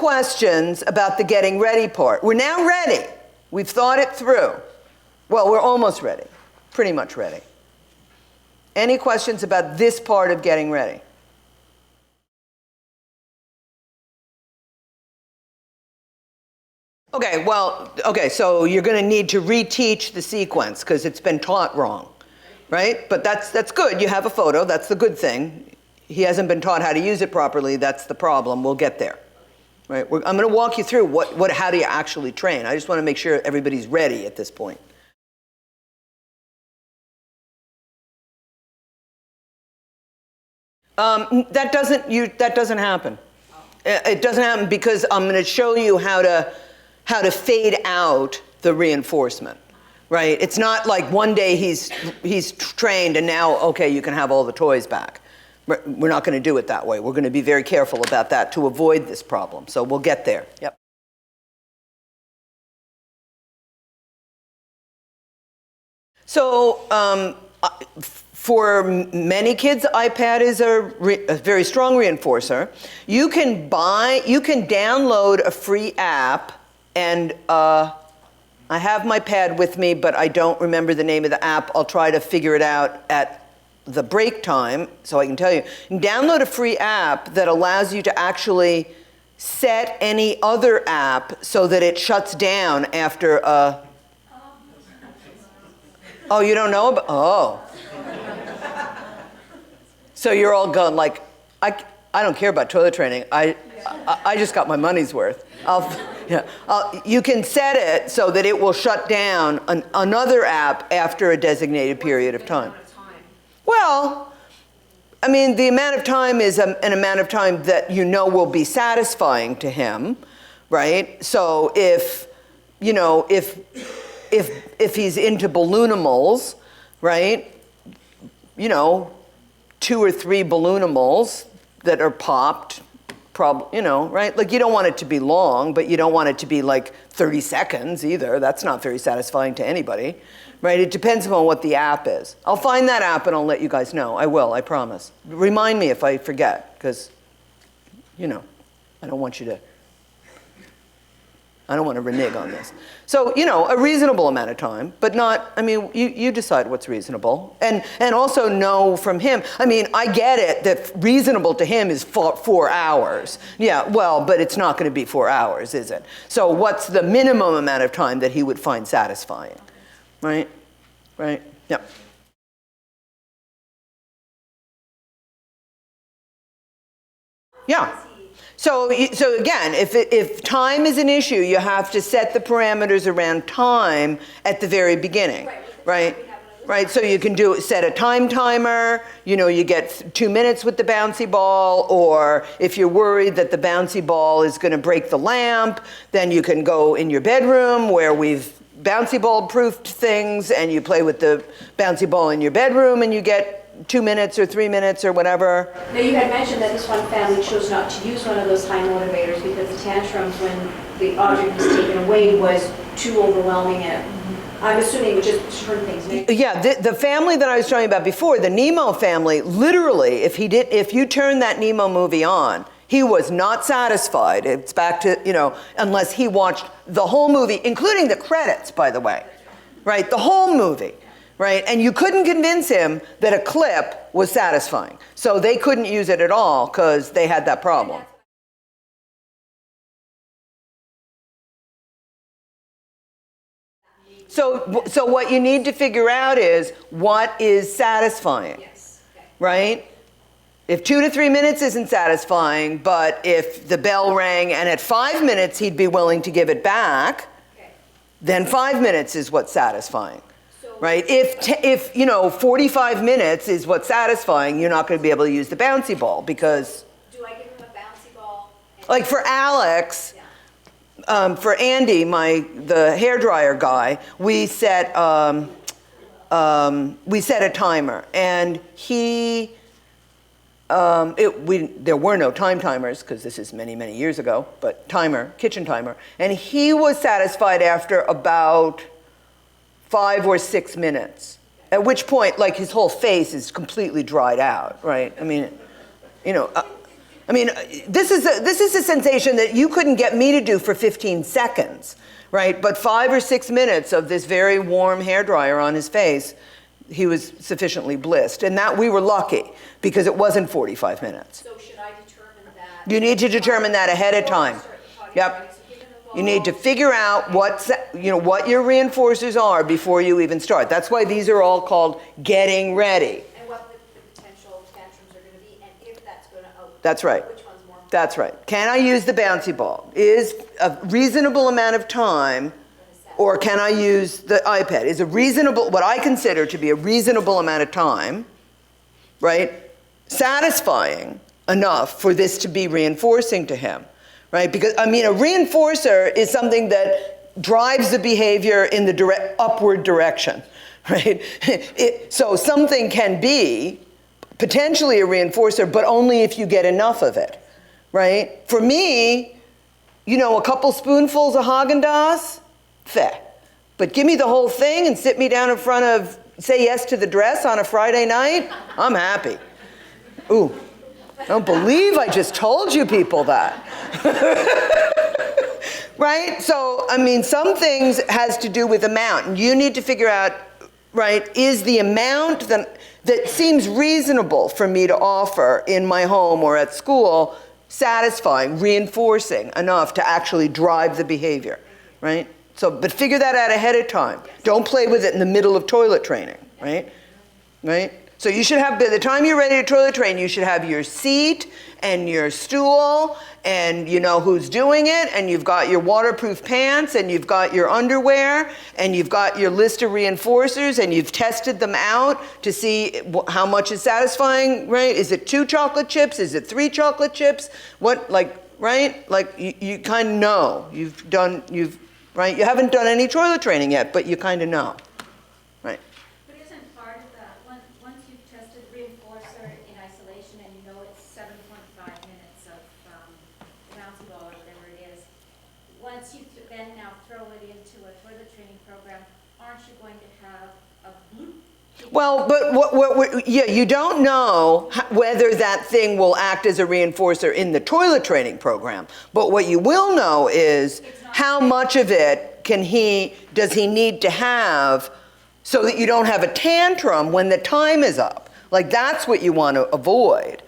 questions about the getting ready part? We're now ready. We've thought it through. Well, we're almost ready, pretty much ready. Any questions about this part of getting ready? Okay, well, okay, so you're going to need to reteach the sequence because it's been taught wrong, right? But that's good. You have a photo. That's the good thing. He hasn't been taught how to use it properly. That's the problem. We'll get there, right? I'm going to walk you through how do you actually train. I just want to make sure everybody's ready at this point. That doesn't happen. It doesn't happen because I'm going to show you how to fade out the reinforcement, right? It's not like one day he's trained and now, okay, you can have all the toys back. We're not going to do it that way. We're going to be very careful about that to avoid this problem. So we'll get there. Yep. So for many kids, iPad is a very strong reinforcer. You can download a free app, and I have my pad with me, but I don't remember the name of the app. I'll try to figure it out at the break time so I can tell you. You can download a free app that allows you to actually set any other app so that it shuts down after a... Oh, you don't know about... Oh. So you're all going like, I don't care about toilet training. I just got my money's worth. You can set it so that it will shut down another app after a designated period of time. Well, I mean, the amount of time is an amount of time that you know will be satisfying to him, right? So if he's into balloonimals, right? 2 or 3 balloonimals that are popped, right? Like you don't want it to be long, but you don't want it to be like 30 seconds either. That's not very satisfying to anybody, right? It depends on what the app is. I'll find that app and I'll let you guys know. I will, I promise. Remind me if I forget, because, I don't want to renege on this. So, a reasonable amount of time, but not, you decide what's reasonable. And also know from him, I get it that reasonable to him is 4 hours. Yeah, well, but it's not going to be 4 hours, is it? So what's the minimum amount of time that he would find satisfying? Right? Right? Yeah. Yeah. So again, if time is an issue, you have to set the parameters around time at the very beginning, right? Right, so you can set a time timer, you get 2 minutes with the bouncy ball, or if you're worried that the bouncy ball is going to break the lamp, then you can go in your bedroom where we've bouncy ball proofed things, and you play with the bouncy ball in your bedroom, and you get 2 minutes or 3 minutes or whatever. Now you had mentioned that this one family chose not to use one of those high motivators because the tantrums when the object was taken away was too overwhelming. I'm assuming it would just turn things. Yeah, the family that I was talking about before, the Nemo family, literally, if you turn that Nemo movie on, he was not satisfied. It's back to, unless he watched the whole movie, including the credits, by the way, right? The whole movie. Right? And you couldn't convince him that a clip was satisfying. So they couldn't use it at all because they had that problem. So what you need to figure out is what is satisfying, right? If 2 to 3 minutes isn't satisfying, but if the bell rang and at 5 minutes he'd be willing to give it back, then 5 minutes is what's satisfying. Right? If 45 minutes is what's satisfying, you're not going to be able to use the bouncy ball because... Do I give him a bouncy ball? Like for Alex, for Andy, the hairdryer guy, we set a timer, and he... there were no time timers because this is many, many years ago, but kitchen timer, and he was satisfied after about 5 or 6 minutes, at which point, like, his whole face is completely dried out, right? I mean, this is a sensation that you couldn't get me to do for 15 seconds, right? But 5 or 6 minutes of this very warm hairdryer on his face, he was sufficiently blissed. And that we were lucky because it wasn't 45 minutes. So should I determine that? You need to determine that ahead of time. Yep. You need to figure out what your reinforcers are before you even start. That's why these are all called getting ready. And what the potential tantrums are going to be, and if that's going to That's right. which one's more important. That's right. Can I use the bouncy ball? Is a reasonable amount of time, or can I use the iPad? Is a reasonable, what I consider to be a reasonable amount of time, right, satisfying enough for this to be reinforcing to him, right? Because, I mean, a reinforcer is something that drives the behavior in the upward direction, right? So something can be potentially a reinforcer, but only if you get enough of it, right? For me, a couple spoonfuls of Haagen-Dazs, feh. But give me the whole thing and sit me down in front of Say Yes to the Dress on a Friday night, I'm happy. Ooh, I don't believe I just told you people that. Right? So, I mean, some things has to do with amount. And you need to figure out, right, is the amount that seems reasonable for me to offer in my home or at school satisfying, reinforcing enough to actually drive the behavior, right? So, but figure that out ahead of time. Don't play with it in the middle of toilet training, right? Right? So you should have, by the time you're ready to toilet train, you should have your seat and your stool, and you know who's doing it, and you've got your waterproof pants, and you've got your underwear, and you've got your list of reinforcers, and you've tested them out to see how much is satisfying, right? Is it 2 chocolate chips? Is it 3 chocolate chips? What, like, right? Like, you kind of know. Right? You haven't done any toilet training yet, but you kind of know. Right? But isn't part of that, once you've tested reinforcer in isolation and you know it's 7.5 minutes of bouncy ball or whatever it is, once you then now throw it into a toilet training program, aren't you going to have a bloop? Well, but you don't know whether that thing will act as a reinforcer in the toilet training program. But what you will know is how much of it does he need to have so that you don't have a tantrum when the time is up. Like, that's what you want to avoid,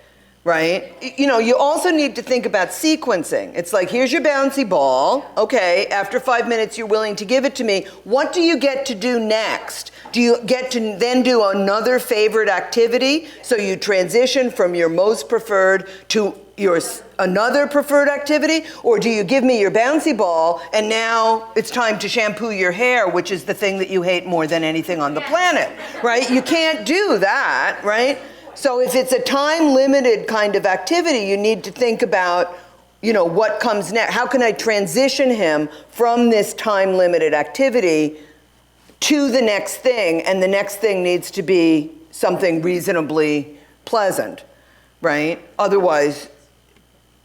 right? You also need to think about sequencing. It's like, here's your bouncy ball. Okay, after 5 minutes, you're willing to give it to me. What do you get to do next? Do you get to then do another favorite activity? So you transition from your most preferred to another preferred activity? Or do you give me your bouncy ball and now it's time to shampoo your hair, which is the thing that you hate more than anything on the planet, right? You can't do that, right? So if it's a time-limited kind of activity, you need to think about, what comes next. How can I transition him from this time-limited activity to the next thing? And the next thing needs to be something reasonably pleasant, right? Otherwise,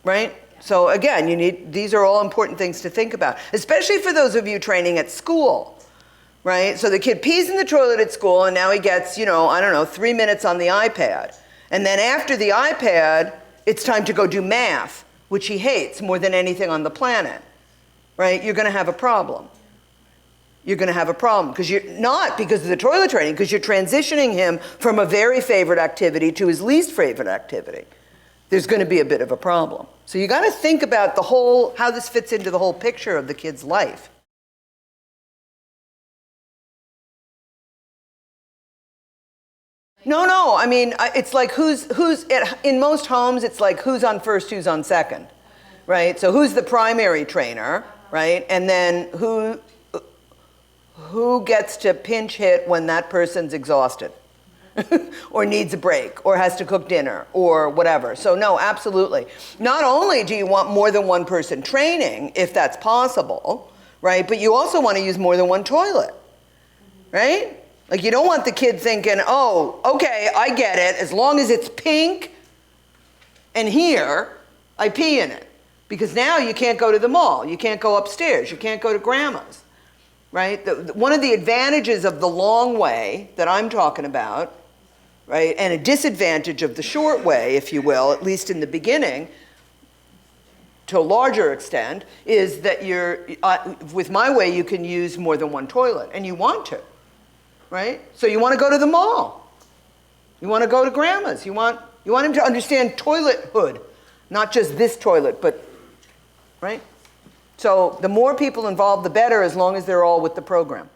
right? So again, these are all important things to think about, especially for those of you training at school. Right? So the kid pees in the toilet at school and now he gets, 3 minutes on the iPad. And then after the iPad, it's time to go do math, which he hates more than anything on the planet. Right? You're going to have a problem. You're going to have a problem because because of the toilet training, because you're transitioning him from a very favorite activity to his least favorite activity. There's going to be a bit of a problem. So you got to think about how this fits into the whole picture of the kid's life. No. I mean, it's like in most homes, it's like who's on first, who's on second, right? So who's the primary trainer, right? And then who gets to pinch hit when that person's exhausted or needs a break or has to cook dinner or whatever. So no, absolutely. Not only do you want more than one person training, if that's possible, right? But you also want to use more than one toilet, right? Like, you don't want the kid thinking, oh, okay, I get it. As long as it's pink and here, I pee in it. Because now you can't go to the mall. You can't go upstairs. You can't go to grandma's, right? One of the advantages of the long way that I'm talking about, right, and a disadvantage of the short way, if you will, at least in the beginning, to a larger extent, is that with My Way, you can use more than one toilet, and you want to, right? So you want to go to the mall. You want to go to grandma's. You want him to understand toilethood, not just this toilet, but, right? So the more people involved, the better, as long as they're all with the program.